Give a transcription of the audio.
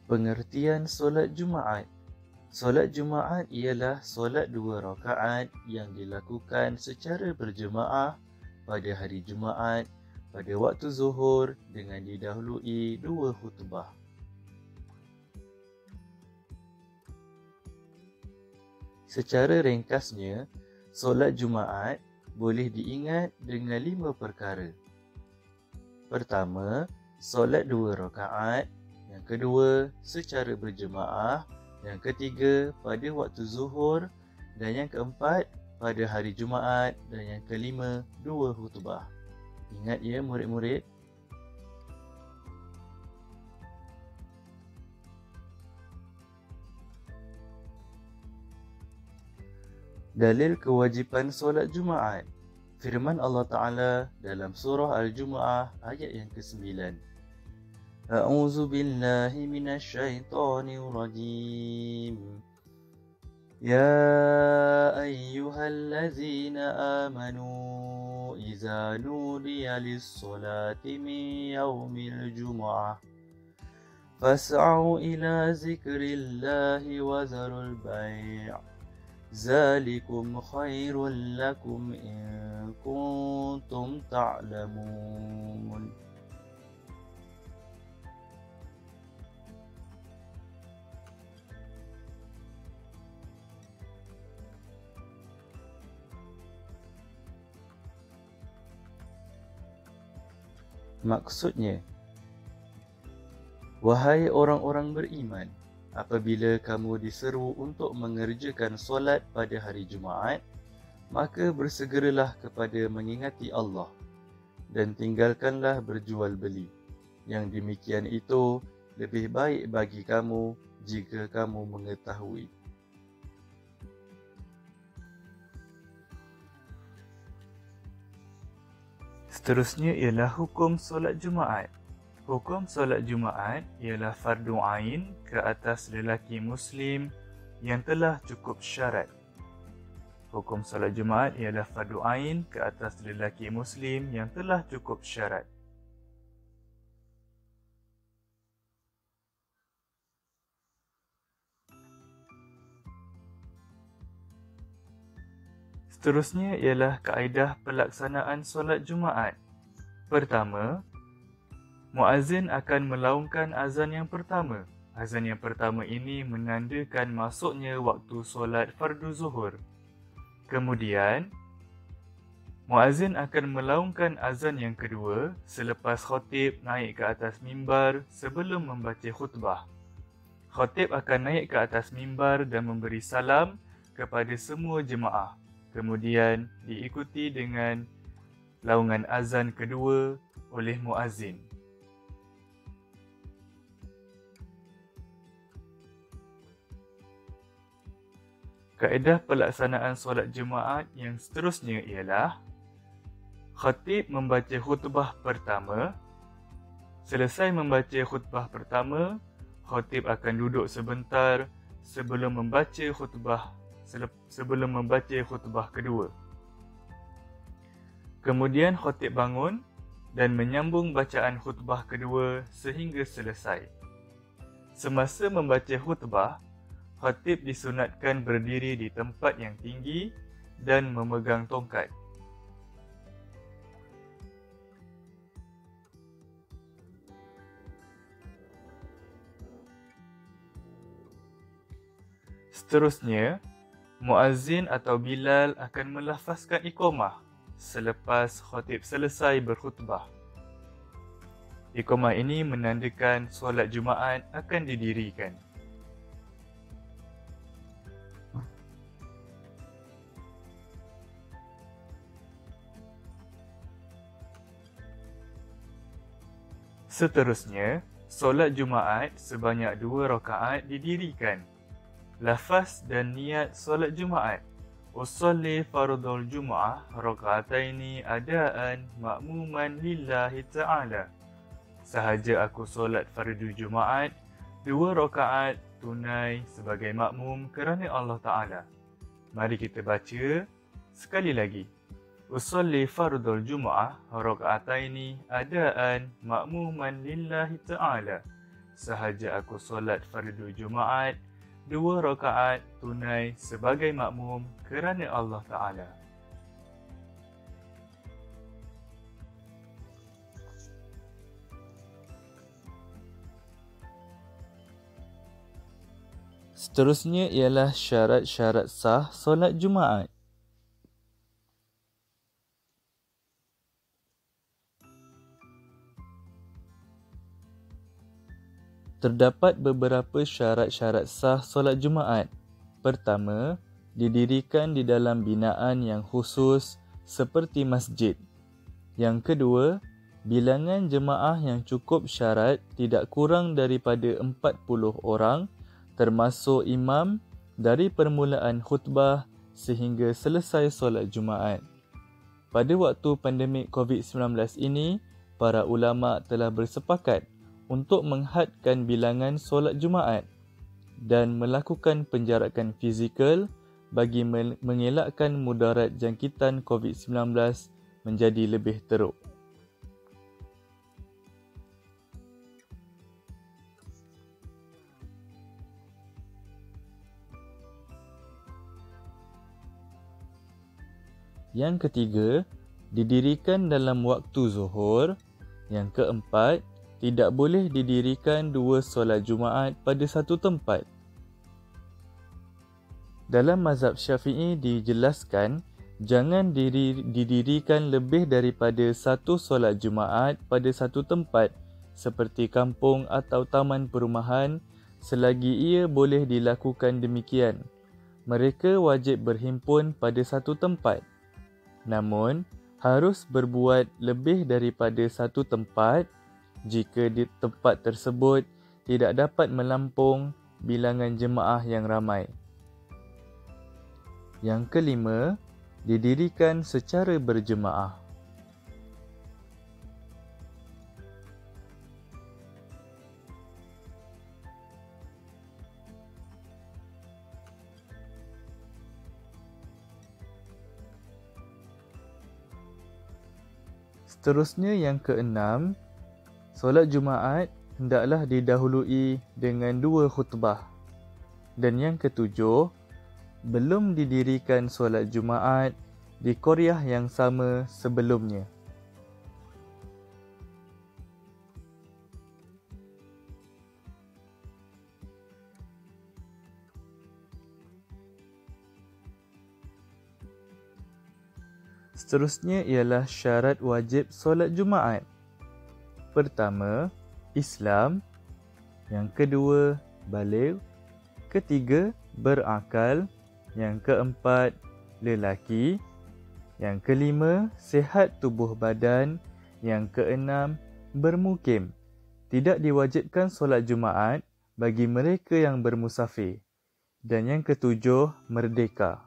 Pengertian solat Jumaat. Solat Jumaat ialah solat 2 rakaat yang dilakukan secara berjemaah pada hari Jumaat pada waktu zuhur dengan didahului 2 khutbah. Secara ringkasnya, solat Jumaat boleh diingat dengan 5 perkara. Pertama, solat 2 rakaat. Yang kedua, secara berjemaah. Yang ketiga, pada waktu zuhur. Dan yang keempat, pada hari Jumaat. Dan yang kelima, 2 khutbah. Ingat ya murid-murid. Dalil kewajipan solat Jumaat. Firman Allah Ta'ala dalam surah Al-Jumu'ah ayat yang ke-9. A'udzu billahi minasyaitonir rajim. Ya ayyuhallazina amanu idza nudiya lis-salati min yaumil jumu'ah fas'au ila zikrillahi wa zarul bai'. Zalikum khairul lakum in kuntum ta'lamun. Maksudnya, wahai orang-orang beriman, apabila kamu diseru untuk mengerjakan solat pada hari Jumaat, maka bersegeralah kepada mengingati Allah dan tinggalkanlah berjual beli. Yang demikian itu lebih baik bagi kamu jika kamu mengetahui. Seterusnya ialah hukum solat Jumaat. Hukum solat Jumaat ialah fardu ain ke atas lelaki Muslim yang telah cukup syarat. Hukum solat Jumaat ialah fardu ain ke atas lelaki Muslim yang telah cukup syarat. Seterusnya ialah kaedah pelaksanaan solat Jumaat. Pertama, muazzin akan melaungkan azan yang pertama. Azan yang pertama ini menandakan masuknya waktu solat fardu zuhur. Kemudian, muazzin akan melaungkan azan yang kedua selepas khatib naik ke atas mimbar sebelum membaca khutbah. Khatib akan naik ke atas mimbar dan memberi salam kepada semua jemaah. Kemudian diikuti dengan laungan azan kedua oleh muazzin. Kaedah pelaksanaan solat Jumaat yang seterusnya ialah khatib membaca khutbah pertama. Selesai membaca khutbah pertama, khatib akan duduk sebentar sebelum membaca khutbah kedua. Kemudian khatib bangun dan menyambung bacaan khutbah kedua sehingga selesai. Semasa membaca khutbah, khatib disunatkan berdiri di tempat yang tinggi dan memegang tongkat. Seterusnya, muazzin atau Bilal akan melafazkan iqamah selepas khatib selesai berkhutbah. Iqamah ini menandakan solat Jumaat akan didirikan. Seterusnya, solat Jumaat sebanyak 2 rakaat didirikan. Lafaz dan niat solat Jumaat. Usolli fardul Jum'ah raka'ataini adaan ma'muman lillahi ta'ala. Sahaja aku solat fardu Jumaat 2 rakaat tunai sebagai makmum kerana Allah Ta'ala. Mari kita baca sekali lagi. Usolli fardul Jum'ah raka'ataini adaan ma'muman lillahi ta'ala. sahaja aku solat fardu Jumaat 2 rakaat tunai sebagai makmum kerana Allah Ta'ala. Seterusnya ialah syarat-syarat sah solat Jumaat. Terdapat beberapa syarat-syarat sah solat Jumaat. Pertama, didirikan di dalam binaan yang khusus seperti masjid. Yang kedua, bilangan jemaah yang cukup syarat tidak kurang daripada 40 orang termasuk imam dari permulaan khutbah sehingga selesai solat Jumaat. Pada waktu pandemik COVID-19 ini, para ulama telah bersepakat untuk menghadkan bilangan solat Jumaat dan melakukan penjarakan fizikal bagi mengelakkan mudarat jangkitan COVID-19 menjadi lebih teruk. Yang ketiga, didirikan dalam waktu zuhur. Yang keempat, tidak boleh didirikan 2 solat Jumaat pada satu tempat. Dalam mazhab Syafi'i dijelaskan, jangan didirikan lebih daripada 1 solat Jumaat pada satu tempat seperti kampung atau taman perumahan selagi ia boleh dilakukan demikian. Mereka wajib berhimpun pada satu tempat. Namun, harus berbuat lebih daripada satu tempat jika di tempat tersebut tidak dapat melampung bilangan jemaah yang ramai. Yang kelima, didirikan secara berjemaah. Seterusnya yang keenam, solat Jumaat hendaklah didahului dengan 2 khutbah. Dan yang ketujuh, belum didirikan solat Jumaat di qaryah yang sama sebelumnya. Seterusnya ialah syarat wajib solat Jumaat. Pertama, Islam. Yang kedua, baligh. Ketiga, berakal. Yang keempat, lelaki. Yang kelima, sihat tubuh badan. Yang keenam, bermukim. Tidak diwajibkan solat Jumaat bagi mereka yang bermusafir. Dan yang ketujuh, merdeka.